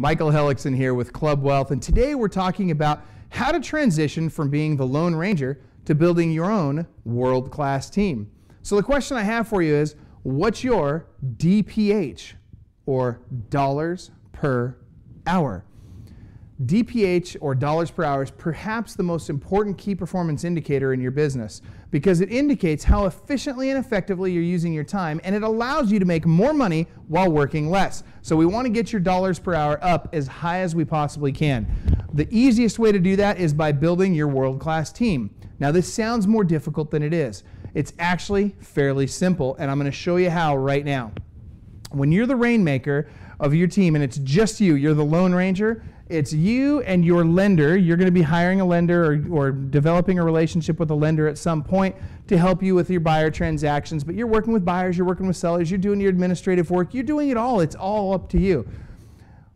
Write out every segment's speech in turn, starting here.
Michael Hellickson here with Club Wealth, and today we're talking about how to transition from being the Lone Ranger to building your own world-class team. So the question I have for you is, what's your DPH, or dollars per hour? DPH, or dollars per hour, is perhaps the most important key performance indicator in your business because it indicates how efficiently and effectively you're using your time, and it allows you to make more money while working less. So we want to get your dollars per hour up as high as we possibly can. The easiest way to do that is by building your world-class team. Now, this sounds more difficult than it is. It's actually fairly simple, and I'm going to show you how right now. When you're the rainmaker of your team and it's just you, you're the Lone Ranger, it's you and your lender. You're going to be hiring a lender or developing a relationship with a lender at some point to help you with your buyer transactions, but you're working with buyers, you're working with sellers, you're doing your administrative work, you're doing it all. It's all up to you.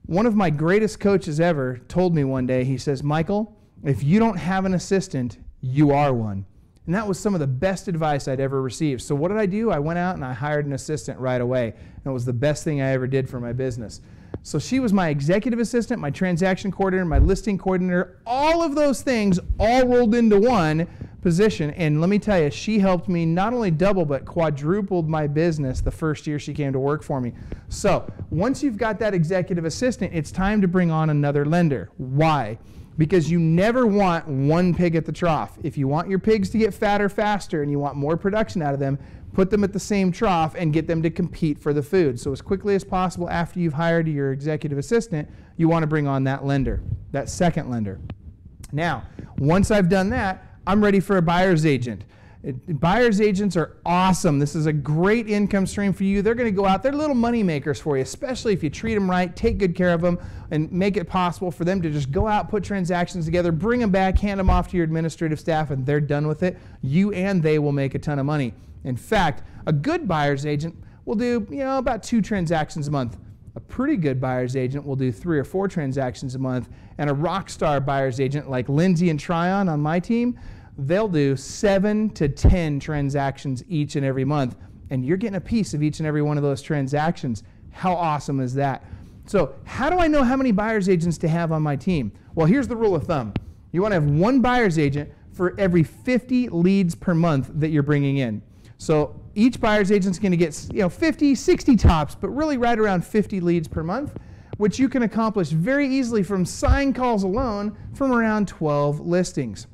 One of my greatest coaches ever told me one day, he says, Michael, if you don't have an assistant, you are one. And that was some of the best advice I'd ever received. So what did I do? I went out and I hired an assistant right away. And it was the best thing I ever did for my business. So she was my executive assistant, my transaction coordinator, my listing coordinator, all of those things all rolled into one position. And let me tell you, she helped me not only double, but quadrupled my business the first year she came to work for me. So once you've got that executive assistant, it's time to bring on another lender. Why? Because you never want one pig at the trough. If you want your pigs to get fatter faster and you want more production out of them, put them at the same trough and get them to compete for the food. So as quickly as possible after you've hired your executive assistant, you want to bring on that lender, that second lender. Now, once I've done that, I'm ready for a buyer's agent. Buyer's agents are awesome. This is a great income stream for you. They're going to go out. They're little money makers for you, especially if you treat them right, take good care of them, and make it possible for them to just go out, put transactions together, bring them back, hand them off to your administrative staff, and they're done with it. You and they will make a ton of money. In fact, a good buyer's agent will do, about 2 transactions a month. A pretty good buyer's agent will do 3 or 4 transactions a month, and a rock star buyer's agent like Lindsay and Tryon on my team, they'll do 7 to 10 transactions each and every month, and you're getting a piece of each and every one of those transactions. How awesome is that? So how do I know how many buyer's agents to have on my team? Well, here's the rule of thumb. You want to have 1 buyer's agent for every 50 leads per month that you're bringing in. So each buyer's agent's going to get 50, 60 tops, but really right around 50 leads per month, which you can accomplish very easily from sign calls alone from around 12 listings.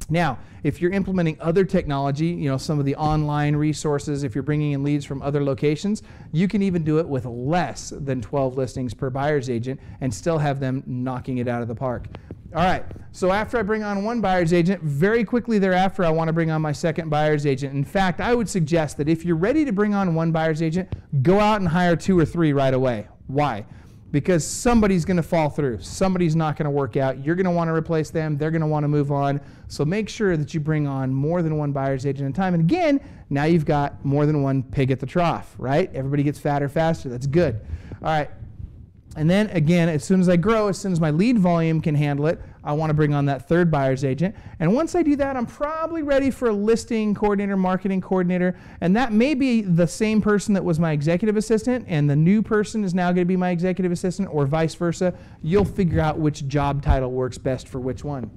Now, if you're implementing other technology, some of the online resources, if you're bringing in leads from other locations, you can even do it with less than 12 listings per buyer's agent and still have them knocking it out of the park. All right, so after I bring on 1 buyer's agent, very quickly thereafter, I want to bring on my second buyer's agent. In fact, I would suggest that if you're ready to bring on 1 buyer's agent, go out and hire 2 or 3 right away. Why? Because somebody's going to fall through. Somebody's not going to work out. You're going to want to replace them. They're going to want to move on. So make sure that you bring on more than 1 buyer's agent at a time. And again, now you've got more than 1 pig at the trough, right? Everybody gets fatter faster. That's good. All right. And then again, as soon as I grow, as soon as my lead volume can handle it, I want to bring on that 3rd buyer's agent. And once I do that, I'm probably ready for a listing coordinator, marketing coordinator. And that may be the same person that was my executive assistant, and the new person is now going to be my executive assistant, or vice versa. You'll figure out which job title works best for which one.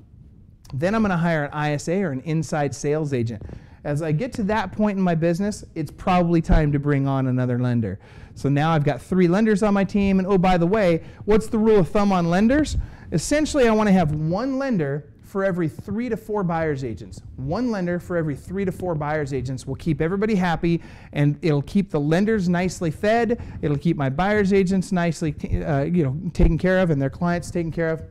Then I'm going to hire an ISA, or an inside sales agent. As I get to that point in my business, it's probably time to bring on another lender. So now I've got 3 lenders on my team. And oh, by the way, what's the rule of thumb on lenders? Essentially, I want to have 1 lender for every 3 to 4 buyer's agents. 1 lender for every 3 to 4 buyer's agents will keep everybody happy, and it'll keep the lenders nicely fed. It'll keep my buyer's agents nicely taken care of, and their clients taken care of,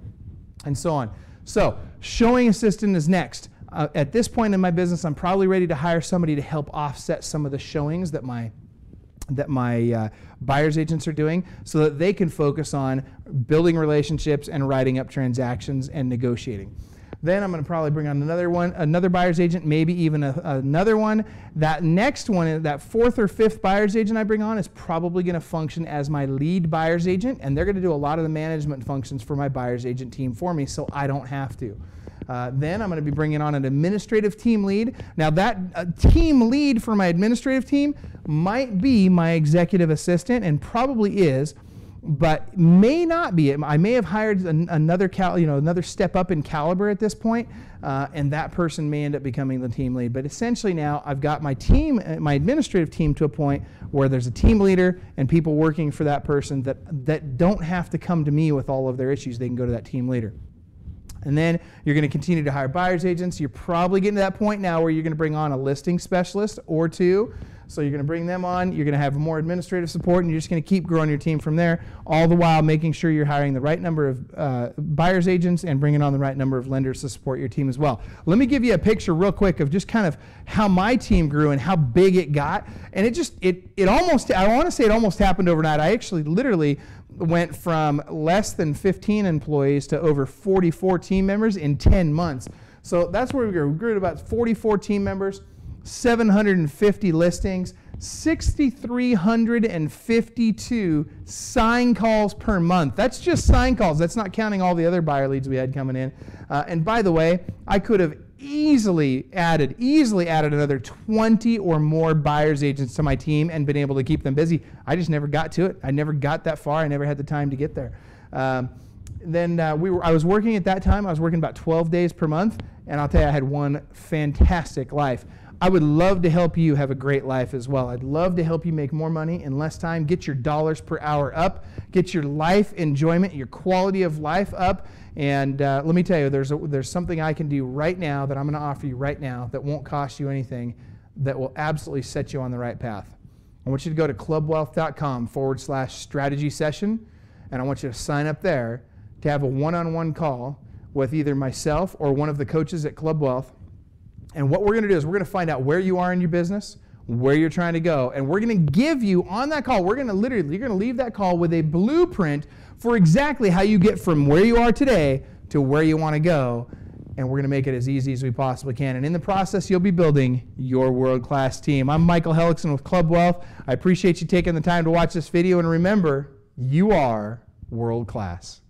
and so on. So showing assistant is next. At this point in my business, I'm probably ready to hire somebody to help offset some of the showings that my buyer's agents are doing, so that they can focus on building relationships and writing up transactions and negotiating. Then I'm going to probably bring on another buyer's agent, maybe even another one. That next one, that 4th or 5th buyer's agent I bring on, is probably going to function as my lead buyer's agent, and they're going to do a lot of the management functions for my buyer's agent team for me, so I don't have to. Then I'm going to be bringing on an administrative team lead. Now that team lead for my administrative team might be my executive assistant, and probably is, but may not be. I may have hired another step up in caliber at this point, and that person may end up becoming the team lead. But essentially now I've got my team, my administrative team, to a point where there's a team leader and people working for that person that don't have to come to me with all of their issues. They can go to that team leader. And then you're going to continue to hire buyer's agents. You're probably getting to that point now where you're going to bring on a listing specialist or two. So you're going to bring them on. You're going to have more administrative support, and you're just going to keep growing your team from there, all the while making sure you're hiring the right number of buyer's agents and bringing on the right number of lenders to support your team as well. Let me give you a picture real quick of just kind of how my team grew and how big it got. And it almost, I want to say it almost happened overnight. I actually literally went from less than 15 employees to over 44 team members in 10 months. So that's where we grew. We grew to about 44 team members, 750 listings, 6,352 sign calls per month. That's just sign calls. That's not counting all the other buyer leads we had coming in. And by the way, I could have easily added another 20 or more buyer's agents to my team and been able to keep them busy. I just never got to it. I never got that far. I never had the time to get there. I was working at that time. I was working about 12 days per month, and I'll tell you, I had one fantastic life. I would love to help you have a great life as well. I'd love to help you make more money in less time, get your dollars per hour up, get your life enjoyment, your quality of life up. And let me tell you, there's something I can do right now that I'm going to offer you right now that won't cost you anything, that will absolutely set you on the right path. I want you to go to clubwealth.com/strategy session, and I want you to sign up there to have a one-on-one call with either myself or one of the coaches at Club Wealth. And what we're going to do is we're going to find out where you are in your business, where you're trying to go, and we're going to give you on that call, you're going to leave that call with a blueprint for exactly how you get from where you are today to where you want to go, and we're going to make it as easy as we possibly can. And in the process, you'll be building your world-class team. I'm Michael Hellickson with Club Wealth. I appreciate you taking the time to watch this video, and remember, you are world-class.